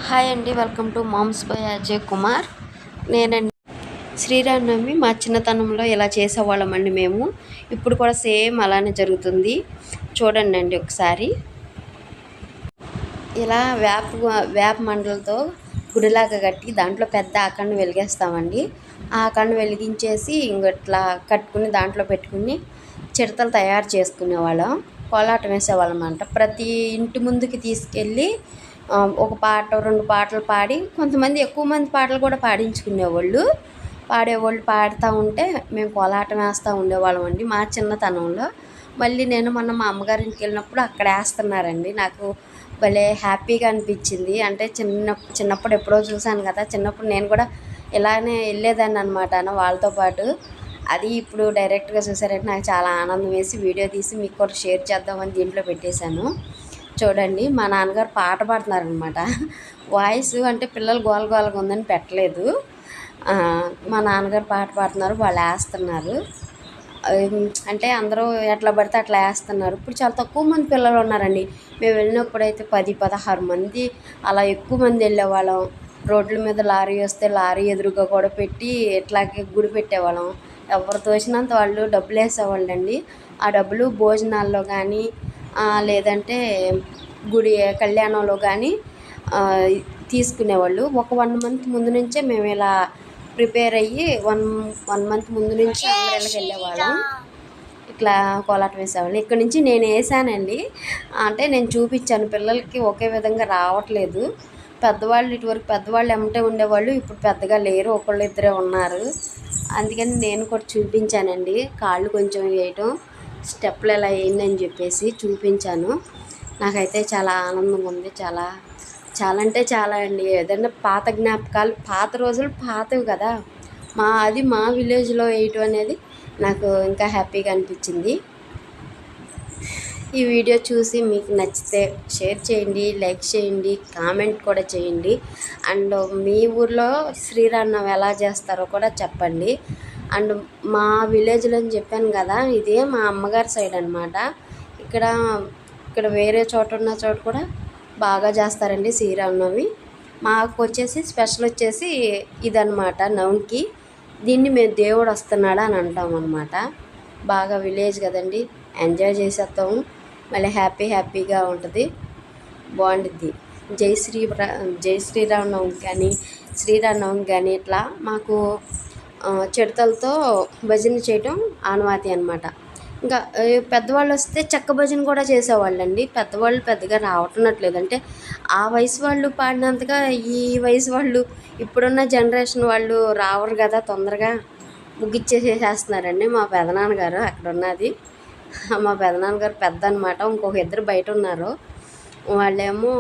Hi అండి, welcome to moms by Ajay Kumar. నేనండి. శ్రీరామనవమి మా చిన్నతనంలో ఇలా చేసేవాళ్ళమండి మేము. ఇప్పుడు కూడా సేమ్ అలానే జరుగుతుంది. చూడండి అండి ఒకసారి. ఇలా వేప మండలతో గుడిలాగా కట్టి దాంట్లో పెద్ద ఆకండ వెలిగేస్తామండి. ఆ ఆకండ వెలిగించేసి ఇంకట్లా కట్టుకుని దాంట్లో పెట్టుకుని చిడతలు తయారు చేసుకునేవాళ్ళం. కోలాటం వేసేవాళ్ళం అంట. ప్రతి ఇంటి ముందుకి తీసుకెళ్ళి ఒక పాట 2 పాటలు పాడి, కొంతమంది ఎక్కువ మంది పాటలు కూడా పాడించుకునేవాళ్ళు. పాడుతూ ఉంటే మేము కోలాటం వేస్తూ ఉండేవాళ్ళం అండి మా చిన్నతనంలో. మళ్ళీ నేను మొన్న మా అమ్మగారింటికి వెళ్ళినప్పుడు అక్కడ వేస్తున్నారండి. నాకు భలే హ్యాపీగా అనిపించింది. అంటే చిన్నప్పుడు ఎప్పుడో చూశాను కదా, చిన్నప్పుడు నేను కూడా ఇలానే వెళ్ళేదాన్ని అనమాట వాళ్ళతో పాటు. అది ఇప్పుడు డైరెక్ట్గా చూసారంటే నాకు చాలా ఆనందం వేసి వీడియో తీసి మీకు కూడా షేర్ చేద్దామని దీంట్లో పెట్టేశాను. చూడండి, మా నాన్నగారు పాట పాడుతున్నారనమాట. వాయిస్ అంటే పిల్లలు గోలగోలగా ఉందని పెట్టలేదు. మా నాన్నగారు పాట పాడుతున్నారు, వాళ్ళు వేస్తున్నారు. అంటే అందరూ ఎట్లా పడితే అట్లా వేస్తున్నారు. ఇప్పుడు చాలా తక్కువ మంది పిల్లలు ఉన్నారండి. మేము వెళ్ళినప్పుడైతే 10-16 మంది అలా ఎక్కువ మంది వెళ్ళేవాళ్ళం. రోడ్ల మీద లారీ వస్తే లారీ ఎదురుగా కూడా పెట్టి ఇట్లాగే గుడి పెట్టేవాళ్ళం. ఎవరు తోచినంత వాళ్ళు డబ్బులు వేసేవాళ్ళండి. ఆ డబ్బులు భోజనాల్లో కానీ లేదంటే గుడి కళ్యాణంలో కానీ తీసుకునేవాళ్ళు. ఒక 1 మంత్ ముందు నుంచే మేము ఇలా ప్రిపేర్ అయ్యి 1 మంత్ ముందు నుంచి అందరిళ్ళకి వెళ్ళేవాళ్ళం. ఇట్లా కోలాటం వేసేవాళ్ళం. ఇక్కడ నుంచి నేను వేసానండి. అంటే నేను చూపించాను పిల్లలకి. ఒకే విధంగా రావట్లేదు. పెద్దవాళ్ళు ఇటువరకు పెద్దవాళ్ళు ఎమ్మటే ఉండేవాళ్ళు, ఇప్పుడు పెద్దగా లేరు, ఒకళ్ళు ఇద్దరే ఉన్నారు. అందుకని నేను కూడా చూపించానండి. కాళ్ళు కొంచెం వేయటం, స్టెప్పులు ఎలా వేయండి చెప్పేసి చూపించాను. నాకైతే చాలా ఆనందంగా ఉంది. చాలా అంటే చాలా అండి. ఏదైనా పాత జ్ఞాపకాలు, పాత రోజులు పాతవి కదా, మా విలేజ్లో వేయటం అనేది నాకు ఇంకా హ్యాపీగా అనిపించింది. ఈ వీడియో చూసి మీకు నచ్చితే షేర్ చేయండి, లైక్ చేయండి, కామెంట్ కూడా చేయండి. అండ్ మీ ఊర్లో శ్రీరామనవమి ఎలా చేస్తారో కూడా చెప్పండి. అండ్ మా విలేజ్లో అని చెప్పాను కదా, ఇదే మా అమ్మగారి సైడ్ అనమాట. ఇక్కడ వేరే చోట ఉన్న చోట కూడా బాగా చేస్తారండి శ్రీరామనవమి. మాకు వచ్చేసి స్పెషల్ వచ్చేసి ఇదనమాట, నవమికి. దీన్ని మేము దేవుడు వస్తున్నాడా అని అంటాం అనమాట. బాగా విలేజ్ కదండి, ఎంజాయ్ చేసేస్తాము. మళ్ళీ హ్యాపీగా ఉంటుంది, బాగుంటుంది. జై శ్రీరామనవమి కానీ శ్రీరామనవమి కానీ ఇట్లా మాకు చిడతలతో భజన చేయటం ఆనవాతి అనమాట. ఇంకా పెద్దవాళ్ళు వస్తే చెక్క భజన కూడా చేసేవాళ్ళండి. పెద్దవాళ్ళు పెద్దగా రావట్లేదు. అంటే ఆ వయసు వాళ్ళు పాడినంతగా ఈ వయసు వాళ్ళు, ఇప్పుడున్న జనరేషన్ వాళ్ళు రావరు కదా తొందరగా. ముగిచ్చేసేస్తున్నారండి. మా పెదనాన్నగారు అక్కడ ఉన్నది. మా పెదనాన్నగారు పెద్ద అనమాట. ఇంకొక 2 బయట ఉన్నారు. వాళ్ళేమో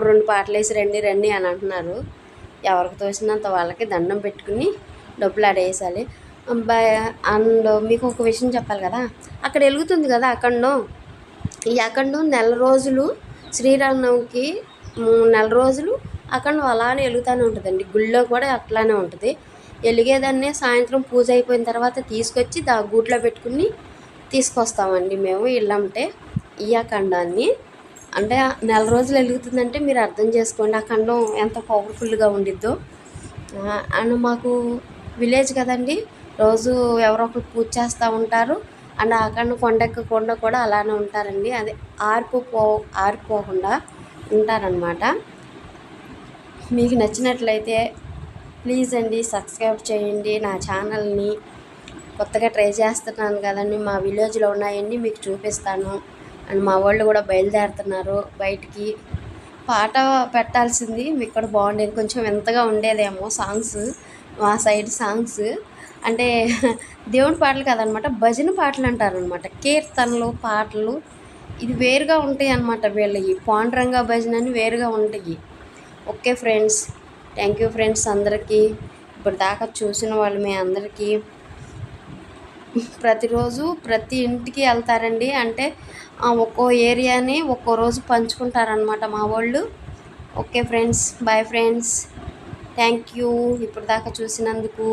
2 పాటలు వేసి రండి అని అంటున్నారు. ఎవరికి తోచినంత వాళ్ళకి దండం పెట్టుకుని డబ్బులు ఆడేసాలి. అండ్ మీకు ఒక విషయం చెప్పాలి కదా, అక్కడ వెలుగుతుంది కదా అఖండం. ఈ అఖండం నెల రోజులు, శ్రీరామనవమికి 3 నెల రోజులు అఖండం అలానే వెలుగుతూనే ఉంటుందండి. గుళ్ళో కూడా అట్లానే ఉంటుంది. వెలిగేదాన్ని సాయంత్రం పూజ అయిపోయిన తర్వాత తీసుకొచ్చి గూట్లో పెట్టుకుని తీసుకొస్తామండి మేము ఇల్లంటే. ఈ అఖండాన్ని అంటే నెల రోజులు వెలుగుతుందంటే మీరు అర్థం చేసుకోండి అఖండం ఎంత పవర్ఫుల్గా ఉండిద్దో. అండ్ మాకు విలేజ్ కదండి, రోజు ఎవరో ఒకరు పూజ చేస్తూ ఉంటారు. అండ్ అఖండం కొండెక్కకుండా కూడా అలానే ఉంటారండి. అది ఆరిపోకుండా ఉంటారనమాట. మీకు నచ్చినట్లయితే ప్లీజ్ అండి సబ్స్క్రైబ్ చేయండి నా ఛానల్ని. కొత్తగా ట్రై చేస్తున్నాను కదండి, మా విలేజ్లో ఉన్నాయన్నీ మీకు చూపిస్తాను. అండ్ మా వాళ్ళు కూడా బయలుదేరుతున్నారు బయటికి. పాట పెట్టాల్సింది మీకు కూడా బాగుండేది, కొంచెం వింతగా ఉండేదేమో సాంగ్స్. మా సైడ్ సాంగ్స్ అంటే దేవుడి పాటలు కాదనమాట, భజన పాటలు అంటారనమాట. కీర్తనలు పాటలు ఇది వేరుగా ఉంటాయి అన్నమాట. వీళ్ళకి పాండురంగ భజన అని వేరుగా ఉంటాయి. Okay friends, thank you friends అందరికీ. ఇప్పుడు దాకా చూసిన వాళ్ళు మీ అందరికీ. ప్రతిరోజు ప్రతి ఇంటికి వెళ్తారండి. అంటే ఒక్కో ఏరియాని ఒక్కో రోజు పంచుకుంటారనమాట మా వాళ్ళు. Okay friends, bye friends, thank you ఇప్పుడు దాకా చూసినందుకు.